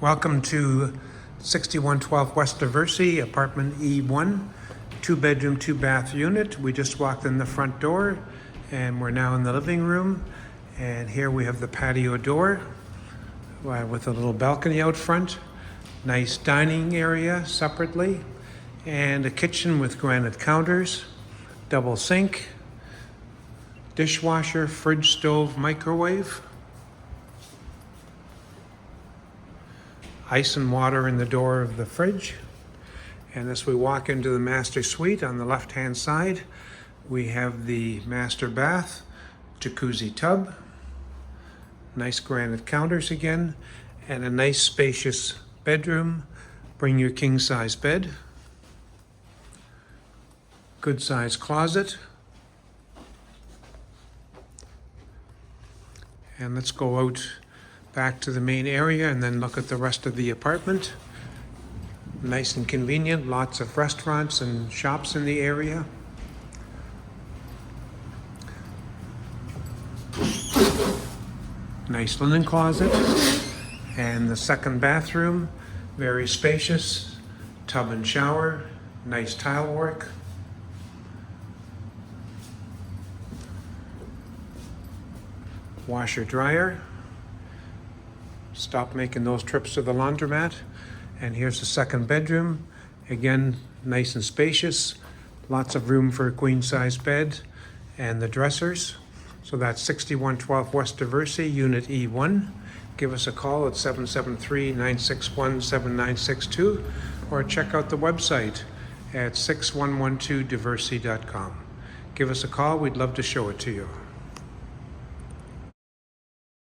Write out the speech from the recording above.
Welcome to 6112 West Diversey, apartment E1, 2-bedroom, 2-bath unit. We just walked in the front door and we're now in the living room. And here we have the patio door with a little balcony out front. Nice dining area separately, and a kitchen with granite counters, double sink, dishwasher, fridge, stove, microwave. Ice and water in the door of the fridge. And as we walk into the master suite on the left-hand side, we have the master bath, jacuzzi tub, nice granite counters again, and a nice spacious bedroom. Bring your king-size bed, good-size closet. And let's go out back to the main area and then look at the rest of the apartment. Nice and convenient, lots of restaurants and shops in the area. Nice linen closet. And the second bathroom, very spacious, tub and shower, nice tile work. Washer dryer. Stop making those trips to the laundromat. And here's the second bedroom. Again, nice and spacious. Lots of room for a queen-size bed and the dressers. So that's 6112 West Diversey, Unit E1. Give us a call at 773-961-7962 or check out the website at 6112diversey.com. Give us a call. We'd love to show it to you.